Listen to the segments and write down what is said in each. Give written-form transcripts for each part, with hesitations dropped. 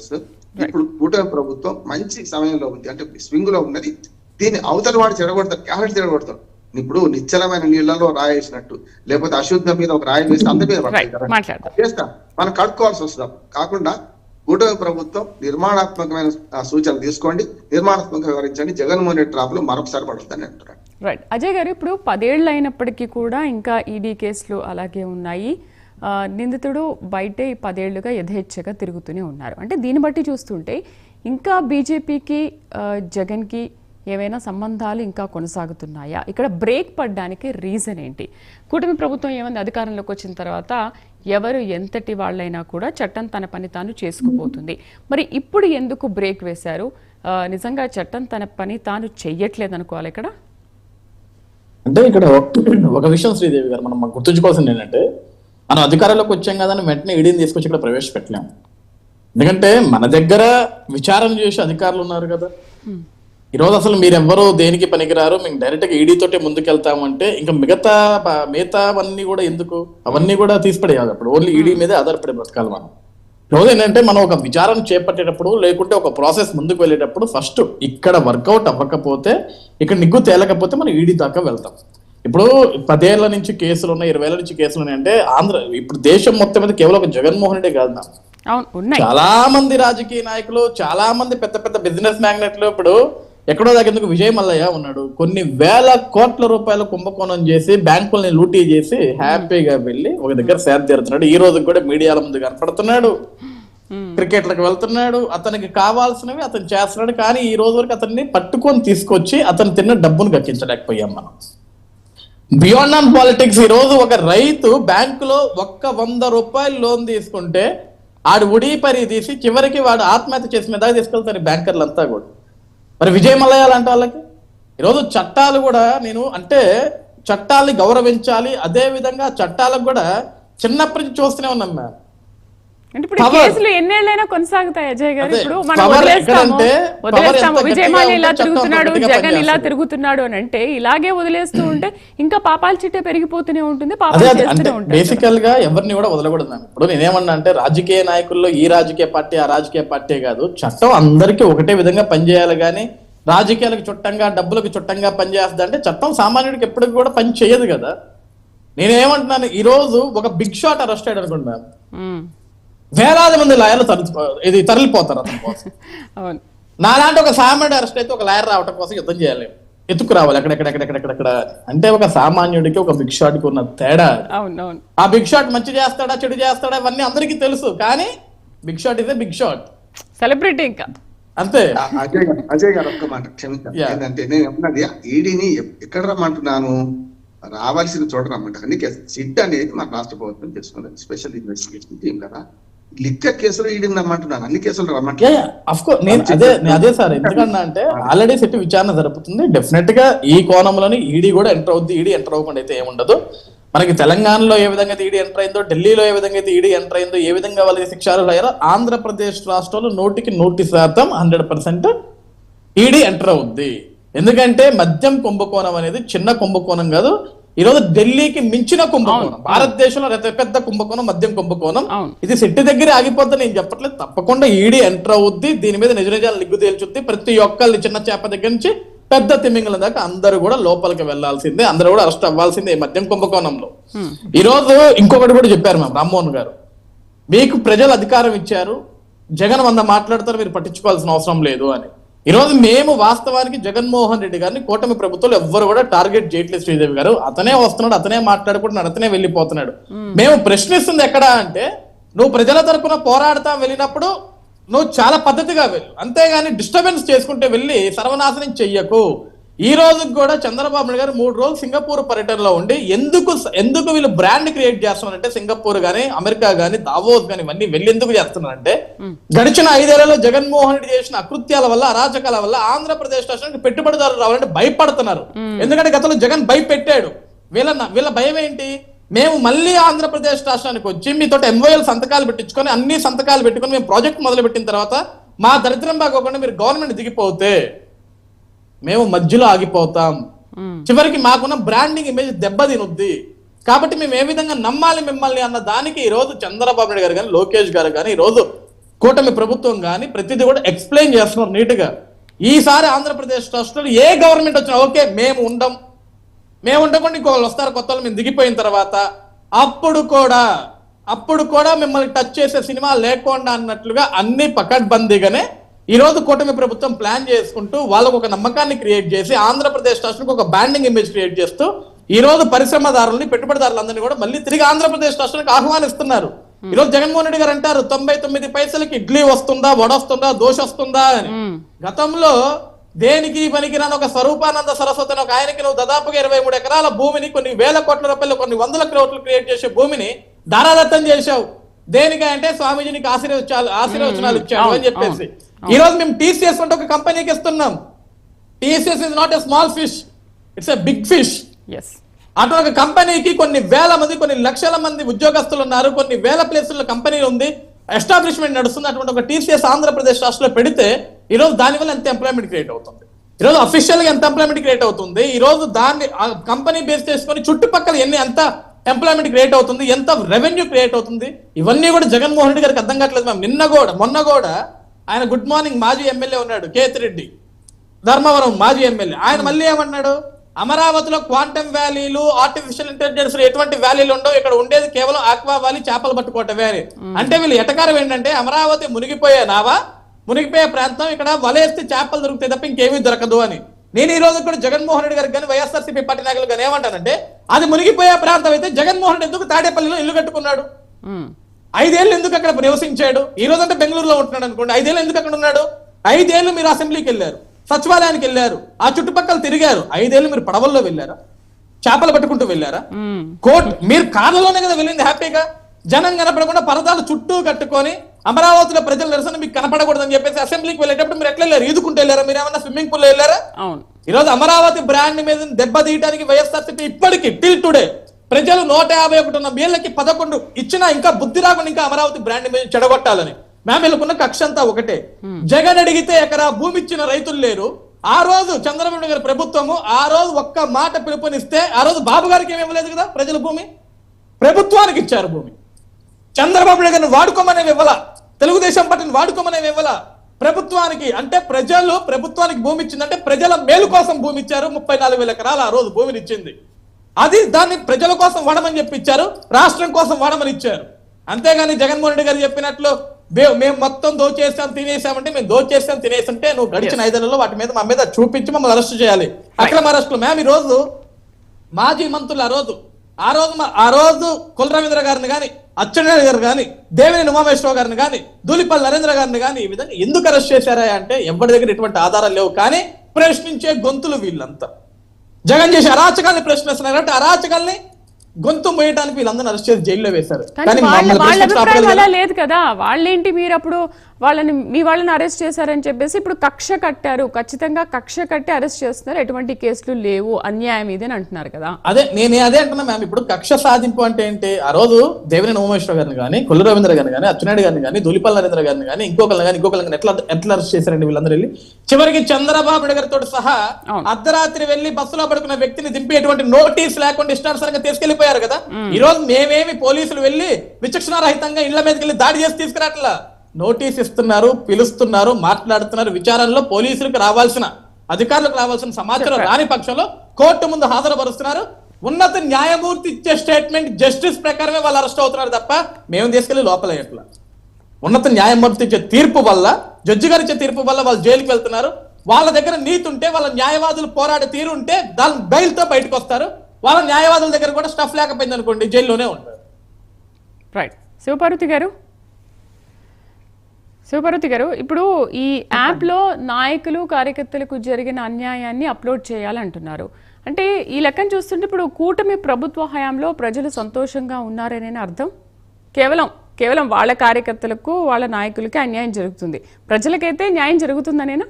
Process. ఇప్పుడు కూటమి ప్రభుత్వం మంచి సమయంలో ఉంది, అంటే స్వింగ్ లో ఉన్నది. దీన్ని అవతల వాడు చెడగొడతారు, క్యారెట్ చెడగొడతారు. ఇప్పుడు నిశ్చలమైన నీళ్లలో రాయి వేసినట్టు, లేకపోతే అశుద్ధం మీద ఒక రాయి వేస్తే అంత మీద చేస్తాం, మనం కడుక్కోవాల్సి వస్తాం. కాకుండా కూటమి ప్రభుత్వం నిర్మాణాత్మకమైన సూచనలు తీసుకోండి, నిర్మాణాత్మకంగా వివరించండి. జగన్మోహన్ రెడ్డి ట్రాప్లో మరొకసారి పడుతుందని అంటున్నాడు. రైట్. అజయ్ గారు, ఇప్పుడు 10 ఏళ్ళు అయినప్పటికీ కూడా ఇంకా ఈడీ కేసులు అలాగే ఉన్నాయి. నిందితుడు బయటే 10 ఏళ్లుగా యథేచ్ఛగా తిరుగుతూనే ఉన్నారు. అంటే దీన్ని బట్టి చూస్తుంటే ఇంకా బీజేపీకి జగన్కి ఏవైనా సంబంధాలు ఇంకా కొనసాగుతున్నాయా? ఇక్కడ బ్రేక్ పడడానికి రీజన్ ఏంటి? కూటమి ప్రభుత్వం ఏమైనా అధికారంలోకి వచ్చిన తర్వాత ఎవరు ఎంతటి వాళ్ళైనా కూడా చట్టం తన పని తాను చేసుకుపోతుంది. మరి ఇప్పుడు ఎందుకు బ్రేక్ వేశారు? నిజంగా చట్టం తన పని తాను చెయ్యట్లేదు అనుకోవాలి ఇక్కడ? అంటే ఇక్కడ ఒక విషయం శ్రీదేవి గారు మనం గుర్తుంచుకోవాల్సింది ఏంటంటే, మనం అధికారంలోకి వచ్చాం కదా అని వెంటనే ఈడీని తీసుకొచ్చి ఇక్కడ ప్రవేశపెట్టలేము. ఎందుకంటే మన దగ్గర విచారణ చేసే అధికారులు ఉన్నారు కదా. ఈరోజు అసలు మీరెవ్వరూ దేనికి పనికిరారు, మేము డైరెక్ట్గా ఈడీ తోటే ముందుకెళ్తామంటే ఇంకా మిగతావన్నీ కూడా ఎందుకు, అవన్నీ కూడా తీసిపడేయాలి. అప్పుడు ఓన్లీ ఈడీ మీదే ఆధారపడి బ్రతకాలి మనం. ఈరోజు ఏంటంటే మనం ఒక విచారణ చేపట్టేటప్పుడు, లేకుంటే ఒక ప్రాసెస్ ముందుకు వెళ్ళేటప్పుడు ఫస్ట్ ఇక్కడ వర్కౌట్ అవ్వకపోతే, ఇక్కడ నిగ్గు తేలకపోతే మనం ఈడీ దాకా వెళ్తాం. ఇప్పుడు 10 ఏళ్ల నుంచి కేసులు ఉన్నాయి, 20 ఏళ్ల నుంచి కేసులు ఉన్నాయి అంటే ఇప్పుడు దేశం మొత్తం మీద కేవలం ఒక జగన్మోహన్ రెడ్డి కాదు, చాలా మంది రాజకీయ నాయకులు, చాలా మంది పెద్ద పెద్ద బిజినెస్ మ్యాగ్నెట్లు, ఇప్పుడు ఎక్కడో దగ్గర విజయ్ మల్లయ్య ఉన్నాడు, కొన్ని వేల కోట్ల రూపాయల కుంభకోణం చేసి బ్యాంకుల్ని లూటీ చేసి హ్యాపీగా వెళ్ళి ఒక దగ్గర సేద తీరుతున్నాడు. ఈ రోజు కూడా మీడియాల ముందు కనపడుతున్నాడు, క్రికెట్లకు వెళ్తున్నాడు, అతనికి కావాల్సినవి అతను చేస్తున్నాడు. కానీ ఈ రోజు వరకు అతన్ని పట్టుకొని తీసుకొచ్చి అతను తిన్న డబ్బును గక్కించలేకపోయాం మనం. Beyond on politics. ఈ రోజు ఒక రైతు బ్యాంకులో 100 రూపాయలు లోన్ తీసుకుంటే ఆడు ఉడి పరి తీసి చివరికి వాడు ఆత్మహత్య చేసిన మీద తీసుకెళ్తారు బ్యాంకర్లంతా కూడా. మరి విజయ్ మల్లయ్య లాంటి వాళ్ళకి ఈరోజు చట్టాలు కూడా చట్టాలని గౌరవించాలి. అదే విధంగా చట్టాలకు కూడా చిన్నప్పటి నుంచి చూస్తూనే ఉన్నాం మేము. అంటే ఇప్పుడు కేసులు ఎన్నేళ్ళైనా కొనసాగుతాయి అజయ్ గారు. ఇప్పుడు మనం వదిలేస్తాము విజయ్ మాల్యా ఇలా తిరుగుతున్నాడు, జగన్ ఇలా తిరుగుతున్నాడు అని అంటే ఇలాగే వదిలేస్తూ ఉంటే ఇంకా పాపాల చిట్టే పెరిగిపోతూనే ఉంటుంది, పాపాలు చేస్తూనే ఉంటాయి. బేసికల్ గా ఎవరిని కూడా వదలకూడదు. ఇప్పుడు నేనేమన్నా అంటే రాజకీయ నాయకుల్లో ఈ రాజకీయ పార్టీ ఆ రాజకీయ పార్టీ కాదు, చట్టం అందరికీ ఒకటే విధంగా పనిచేయాలి. కానీ రాజకీయాలకు చుట్టంగా డబ్బులకు చుట్టంగా పనిచేస్తుంది అంటే చట్టం సామాన్యుడికి ఎప్పటికి కూడా పని చేయదు కదా. నేనేమంటున్నాను, ఈ రోజు ఒక బిగ్ షాట్ అరెస్ట్ అయ్యాడు అనుకుంటున్నాను, వేలాది మంది లాయర్లు తరలిపోతారు అతని కోసం. నాలాంటి ఒక సామాన్యుడు అరెస్ట్ అయితే ఒక లాయర్ రావడం కోసం యుద్ధం చేయాలి, ఎత్తుకు రావాలి ఎక్కడెక్కడెక్కడెక్కడెక్కడ. అంటే ఒక సామాన్యుడికి ఒక బిగ్ షాట్ కి ఉన్న తేడా. ఆ బిగ్ షాట్ మంచి చేస్తాడా చెడు చేస్తాడా అవన్నీ అందరికీ తెలుసు, కానీ బిగ్ షాట్ ఇదే బిగ్ షాట్, సెలబ్రిటీ ఇంకా అంతే. అజయ్ గారు ఒక్క మాట క్షమించాలి, ఏంటంటే నేను ఏమన్నది ఈడీని ఎక్కడ రమ్మంటున్నాను, రావాల్సిన చోట రమ్మంటారు. అందుకే సిట్ అనేది మన రాష్ట్ర ప్రభుత్వం చేసుకున్నది, స్పెషల్ ఇన్వెస్టిగేషన్ టీం కదా. లిక్కర్ కేసులో ఈడీని రమ్మంటున్నాను, అన్ని కేసులు రమ్మంటున్నాను. అదే సార్, ఎందుకన్నా అంటే ఆల్రెడీ సిట్ విచారణ జరుపుతుంది. డెఫినెట్ గా ఈ కోణంలోని ఈడీ కూడా ఎంటర్ అవుద్ది. ఈడీ ఎంటర్ అవ్వకుండా అయితే ఏముండదు. మనకి తెలంగాణలో ఏ విధంగా అయితే ఈడీ ఎంటర్ అయిందో, ఢిల్లీలో ఏ విధంగా అయితే ఈడీ ఎంటర్ అయిందో, ఏ విధంగా వాళ్ళకి శిక్షార్హులు అయ్యారో ఆంధ్రప్రదేశ్ రాష్ట్రంలో 100% 100% ఈడీ ఎంటర్ అవుద్ది. ఎందుకంటే మద్యం కుంభకోణం అనేది చిన్న కుంభకోణం కాదు. ఈరోజు ఢిల్లీకి మించిన కుంభకోణం, భారతదేశంలో పెద్ద కుంభకోణం మద్యం కుంభకోణం. ఇది సిట్టి దగ్గర ఆగిపోద్దని నేను చెప్పట్లేదు, తప్పకుండా ఈడీ ఎంటర్ అవుద్ది. దీని మీద నిజ నిజాలు నిగ్గు తేల్చుద్ది. ప్రతి ఒక్కరిని చిన్న చేప దగ్గర నుంచి పెద్ద తిమ్మింగల దాకా అందరూ కూడా లోపలికి వెళ్లాల్సిందే, అందరూ కూడా అరెస్ట్ అవ్వాల్సిందే ఈ మద్యం కుంభకోణంలో. ఈ రోజు ఇంకొకటి కూడా చెప్పారు మేము, రామ్మోహన్ గారు, మీకు ప్రజలు అధికారం ఇచ్చారు, జగన్ 100 మాట్లాడతారు, మీరు పట్టించుకోవాల్సిన అవసరం లేదు అని. ఈ రోజు మేము వాస్తవానికి జగన్మోహన్ రెడ్డి గారిని కూటమి ప్రభుత్వాలు ఎవ్వరు కూడా టార్గెట్ చేయట్లేదు శ్రీదేవి గారు. అతనే వస్తున్నాడు, అతనే మాట్లాడుకుంటున్నాడు, అతనే వెళ్ళిపోతున్నాడు. మేము ప్రశ్నిస్తుంది ఎక్కడ అంటే, నువ్వు ప్రజల తరపున పోరాడతా వెళ్ళినప్పుడు నువ్వు చాలా పద్ధతిగా వెళ్ళు, అంతేగాని డిస్టర్బెన్స్ చేసుకుంటే వెళ్ళి సర్వనాశనం చెయ్యకు. ఈ రోజు కూడా చంద్రబాబు నాయుడు గారు 3 రోజులు సింగపూర్ పర్యటనలో ఉండి ఎందుకు వీళ్ళు బ్రాండ్ క్రియేట్ చేస్తున్నారంటే, సింగపూర్ గానీ అమెరికా గానీ దావోస్ గానీ ఇవన్నీ వెళ్ళి ఎందుకు చేస్తున్నారంటే, గడిచిన 5 ఏళ్లలో జగన్మోహన్ రెడ్డి చేసిన అకృత్యాల వల్ల, అరాచకాల వల్ల ఆంధ్రప్రదేశ్ రాష్ట్రానికి పెట్టుబడిదారులు రావాలంటే భయపడుతున్నారు. ఎందుకంటే గతంలో జగన్ భయపెట్టాడు. వీళ్ళ భయం ఏంటి, మేము మళ్ళీ ఆంధ్రప్రదేశ్ రాష్ట్రానికి వచ్చి మీతో MOL సంతకాలు పెట్టించుకొని అన్ని సంతకాలు పెట్టుకొని మేము ప్రాజెక్ట్ మొదలు పెట్టిన తర్వాత మా దరిద్రం బాగోకుండా మీరు గవర్నమెంట్ దిగిపోతే మేము మధ్యలో ఆగిపోతాం, చివరికి మాకున్న బ్రాండింగ్ ఇమేజ్ దెబ్బతినుద్ది. కాబట్టి మేము ఏ విధంగా నమ్మాలి మిమ్మల్ని అన్న దానికి ఈ రోజు చంద్రబాబు నాయుడు గారు కానీ లోకేష్ గారు కానీ ఈ రోజు కూటమి ప్రభుత్వం కానీ ప్రతిదీ కూడా ఎక్స్ప్లెయిన్ చేస్తున్నారు నీట్ గా. ఈసారి ఆంధ్రప్రదేశ్ రాష్ట్రంలో ఏ గవర్నమెంట్ వచ్చినా ఓకే మేము ఉండకుండా ఇంకోళ్ళు వస్తారు కొత్త వాళ్ళు, మేము దిగిపోయిన తర్వాత అప్పుడు కూడా మిమ్మల్ని టచ్ చేసే సినిమా లేకుండా అన్నట్లుగా అన్ని పకడ్బందీగానే ఈ రోజు కూటమి ప్రభుత్వం ప్లాన్ చేసుకుంటూ వాళ్ళకు ఒక నమ్మకాన్ని క్రియేట్ చేసి ఆంధ్రప్రదేశ్ రాష్ట్రానికి ఒక బ్రాండింగ్ ఇమేజ్ క్రియేట్ చేస్తూ ఈ రోజు పరిశ్రమదారులని పెట్టుబడిదారులందరినీ కూడా మళ్ళీ తిరిగి ఆంధ్రప్రదేశ్ రాష్ట్రానికి ఆహ్వానిస్తున్నారు. ఈ రోజు జగన్మోహన్ రెడ్డి గారు అంటారు 99 పైసలకి ఇడ్లీ వస్తుందా, వడ వస్తుందా, దోశ వస్తుందా అని. గతంలో దేనికి పనికిరాని ఒక స్వరూపానంద సరస్వతి అని ఒక ఆయనకి నువ్వు దాదాపుగా 23 ఎకరాల భూమిని కొన్ని వేల కోట్ల రూపాయలు కొన్ని వందల కోట్లు క్రియేట్ చేసే భూమిని దారాదత్తం చేశావు. దేనికంటే స్వామీజీ నీకు ఆశీర్వచనాలు ఇచ్చాడు అని చెప్పేసి. ఈ రోజు మేము టీసీఎస్ అంటే ఒక కంపెనీకి ఇస్తున్నాం. TCS is not a small fish, it's a big fish. అటు ఒక కంపెనీకి కొన్ని వేల మంది కొన్ని లక్షల మంది ఉద్యోగస్తులు ఉన్నారు, కొన్ని వేల ప్లేసుల్లో కంపెనీ ఉంది, ఎస్టాబ్లిష్మెంట్ నడుస్తుంది. అటువంటి ఒక టీసీఎస్ ఆంధ్రప్రదేశ్ రాష్ట్రంలో పెడితే ఈ రోజు దానివల్ల ఎంత ఎంప్లాయ్మెంట్ క్రియేట్ అవుతుంది, ఈ రోజు అఫీషియల్ గా ఎంత ఎంప్లాయ్మెంట్ క్రియేట్ అవుతుంది, ఈ రోజు దాన్ని కంపెనీ బేస్ చేసుకొని చుట్టుపక్కల ఎంత ఎంప్లాయ్మెంట్ క్రియేట్ అవుతుంది, ఎంత రెవెన్యూ క్రియేట్ అవుతుంది, ఇవన్నీ కూడా జగన్మోహన్ రెడ్డి గారికి అర్థం కావట్లేదు. మేము మొన్న కూడా ఆయన గుడ్ మార్నింగ్ మాజీ ఎమ్మెల్యే ఉన్నాడు కేతిరెడ్డి, ధర్మవరం మాజీ ఎమ్మెల్యే, ఆయన మళ్ళీ ఏమన్నాడు, అమరావతిలో క్వాంటమ్ వ్యాలీలు ఆర్టిఫిషియల్ ఇంటెలిజెన్స్ ఎటువంటి వ్యాలీలు ఉండవు, ఇక్కడ ఉండేది కేవలం ఆక్వా వ్యాలీ, చేపలు పట్టుకోవటమే అని. అంటే వీళ్ళు ఎటకారం ఏంటంటే అమరావతి మునిగిపోయే ప్రాంతం, ఇక్కడ వలేస్తే చేపలు దొరుకుతాయి తప్ప ఇంకేమీ దొరకదు అని. నేను ఈ రోజు కూడా జగన్మోహన్ రెడ్డి గారికి కానీ వైఎస్ఆర్సీపీ పార్టీ నాయకులు కానీ ఏమంటానంటే, అది మునిగిపోయే ప్రాంతం అయితే జగన్మోహన్ రెడ్డి ఎందుకు తాడేపల్లిలో ఇల్లు కట్టుకున్నాడు, 5 ఏళ్ళు ఎందుకు అక్కడ నివసించాడు? ఈ రోజు అంటే బెంగళూరులో ఉంటున్నాడు అనుకోండి, 5 ఏళ్ళు ఎందుకు అక్కడ ఉన్నాడు? 5 ఏళ్ళు మీరు అసెంబ్లీకి వెళ్ళారు, సచివాలయానికి వెళ్ళారు, ఆ చుట్టుపక్కల తిరిగారు. 5 ఏళ్ళు మీరు పడవల్లో వెళ్ళారా, చేపలు పట్టుకుంటూ వెళ్ళారా? కోర్టు మీరు కార్లలోనే కదా వెళ్ళింది హ్యాపీగా. జనం కనపడకుండా పరదాలు చుట్టూ కట్టుకొని అమరావతిలో ప్రజల నిరసన మీకు కనపడకూడదని చెప్పేసి అసెంబ్లీకి వెళ్ళేటప్పుడు మీరు ఎట్లా వెళ్ళారు? ఈదుకుంటూ వెళ్ళారా? మీరు ఏమన్నా స్విమ్మింగ్ పూల్ వెళ్ళారా? ఈ రోజు అమరావతి బ్రాండ్ మీద దెబ్బతీయడానికి వైఎస్ఆర్సీపీ ఇప్పటికి టిల్ టుడే ప్రజలు 151 ఉన్న వీళ్ళకి 11 ఇచ్చినా ఇంకా బుద్ధి రాకుండా ఇంకా అమరావతి బ్రాండ్ మీద చెడగొట్టాలని మేము వీళ్ళకున్న కక్ష అంతా ఒకటే. జగన్ అడిగితే ఎకరా భూమి ఇచ్చిన రైతులు లేరు. ఆ రోజు చంద్రబాబు గారి ప్రభుత్వము ఆ రోజు ఒక్క మాట పిలుపునిస్తే ఆ రోజు బాబు గారికి ఏమి ఇవ్వలేదు కదా, ప్రజల భూమి ప్రభుత్వానికి ఇచ్చారు. భూమి చంద్రబాబు నాయుడు గారిని వాడుకోమనేవి ఇవ్వాల, తెలుగుదేశం పార్టీని వాడుకోమనేవి ఇవ్వాల. ప్రభుత్వానికి అంటే ప్రభుత్వానికి భూమి ఇచ్చిందంటే ప్రజల మేలు కోసం భూమి ఇచ్చారు. 34,000 ఎకరాలు ఆ రోజు భూమిని ఇచ్చింది. అది దాన్ని ప్రజల కోసం వాడమని చెప్పి ఇచ్చారు, రాష్ట్రం కోసం వాడమని ఇచ్చారు. అంతేగాని జగన్మోహన్ రెడ్డి గారు చెప్పినట్లు మేము మొత్తం దోచేసాం తినేసామంటే, మేము దోచేసాం తినేసంటే నువ్వు గడిచిన 5 ఏళ్లలో వాటి మీద మా మీద చూపించి మమ్మల్ని అరెస్ట్ చేయాలి. అక్రమ అరెస్టులు మేము ఈ రోజు మాజీ మంత్రులు ఆ రోజు కుల రవీంద్ర గారిని కానీ, అచ్చెన్నాయుడు గారు కానీ, దేవినేని ఉమామేశ్వరరావు గారిని కానీ, ధూళిపల్లి నరేంద్ర గారిని కానీ ఈ విధంగా ఎందుకు అరెస్ట్ చేశారా అంటే ఎవరి దగ్గర ఎటువంటి ఆధారాలు లేవు. కానీ ప్రశ్నించే గొంతులు వీళ్ళంతా జగన్ చేసే అరాచకాల్ని ప్రశ్నిస్తున్నారు. అంటే అరాచకాల్ని గొంతు మోయడానికి వీళ్ళందరూ అరెస్ట్ చేసి జైల్లో వేశారు. వాళ్ళ అభిప్రాయం అలా లేదు కదా. వాళ్ళేంటి మీరు అప్పుడు వాళ్ళని అరెస్ట్ చేశారని చెప్పేసి ఇప్పుడు కక్ష కట్టారు, ఖచ్చితంగా కక్ష కట్టి అరెస్ట్ చేస్తున్నారు, ఎటువంటి కేసులు లేవు, అన్యాయం ఇదని అంటున్నారు కదా. నేను అదే అంటున్నా మ్యామ్. ఇప్పుడు కక్ష సాధింపు అంటే ఏంటి? ఆ రోజు దేవినేని ఉమామేశ్వరరావు గారిని కానీ, కొల్లు రవీంద్ర గారిని కానీ, అచ్చెన్నాయుడు గారిని కానీ, ధూళిపల్లి నరేంద్ర గారిని కానీ, ఇంకొకరిని ఎట్లా అరెస్ట్ చేశారండి వీళ్ళందరూ వెళ్ళి? చివరికి చంద్రబాబు నాయుడు గారితో సహా అర్ధరాత్రి వెళ్లి బస్సులో పడుకున్న వ్యక్తిని దింపి ఎటువంటి నోటీస్ లేకుండా ఇష్టానుసారంగా తీసుకెళ్లిపోయారు కదా. ఈ రోజు మేమేమి పోలీసులు వెళ్లి విచక్షణారహితంగా ఇళ్ల మీదకి వెళ్ళి దాడి చేసి తీసుకురాట్లా, నోటీస్ ఇస్తున్నారు, పిలుస్తున్నారు, మాట్లాడుతున్నారు. విచారణలో పోలీసులకు రావాల్సిన అధికారులకు రావాల్సిన సమాచారం రాని పక్షంలో కోర్టు ముందు హాజరుపరుస్తున్నారు. ఉన్నత న్యాయమూర్తి ఇచ్చే స్టేట్మెంట్ జస్టిస్ ప్రకారమే వాళ్ళు అరెస్ట్ అవుతున్నారు తప్ప మేము తీసుకెళ్లి లోపల ఎట్లా. ఉన్నత న్యాయమూర్తి ఇచ్చే తీర్పు వల్ల, జడ్జి గారు ఇచ్చే తీర్పు వల్ల వాళ్ళు జైలుకి వెళ్తున్నారు. వాళ్ళ దగ్గర నీతి ఉంటే, వాళ్ళ న్యాయవాదులు పోరాడే తీరు ఉంటే దాని బెయిల్తో బయటకు వస్తారు. వాళ్ళ న్యాయవాదుల దగ్గర కూడా స్టఫ్ లేకపోయింది అనుకోండి, జైల్లోనే ఉంటారు. రైట్. శివపార్వతి గారు, ఇప్పుడు ఈ యాప్లో నాయకులు కార్యకర్తలకు జరిగిన అన్యాయాన్ని అప్లోడ్ చేయాలంటున్నారు. అంటే ఈ లెక్కను చూస్తుంటే ఇప్పుడు కూటమి ప్రభుత్వ హయాంలో ప్రజలు సంతోషంగా ఉన్నారనే అర్థం? కేవలం వాళ్ళ కార్యకర్తలకు వాళ్ళ నాయకులకి అన్యాయం జరుగుతుంది, ప్రజలకైతే న్యాయం జరుగుతుందనేనా?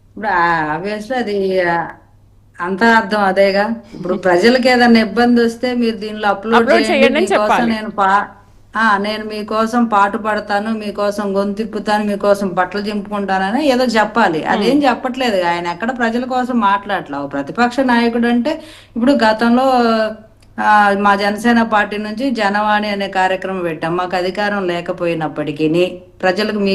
ఇప్పుడు ఆబ్వియస్లీ అది అంతా అర్థం అదేగా. ఇప్పుడు ప్రజలకి ఏదైనా ఇబ్బంది వస్తే మీరు దీనిలో అప్లోడ్ చేయండి, నేను మీకోసం పాటు పడతాను, మీకోసం గొంతిప్పుతాను, మీకోసం బట్టలు చింపుకుంటానని ఏదో చెప్పాలి. అదేం చెప్పట్లేదు. ఆయన ఎక్కడ ప్రజల కోసం మాట్లాడట్లా. ప్రతిపక్ష నాయకుడు అంటే ఇప్పుడు గతంలో మా జనసేన పార్టీ నుంచి జనవాణి అనే కార్యక్రమం పెట్టాం. మాకు అధికారం లేకపోయినప్పటికీ ప్రజలకు మీ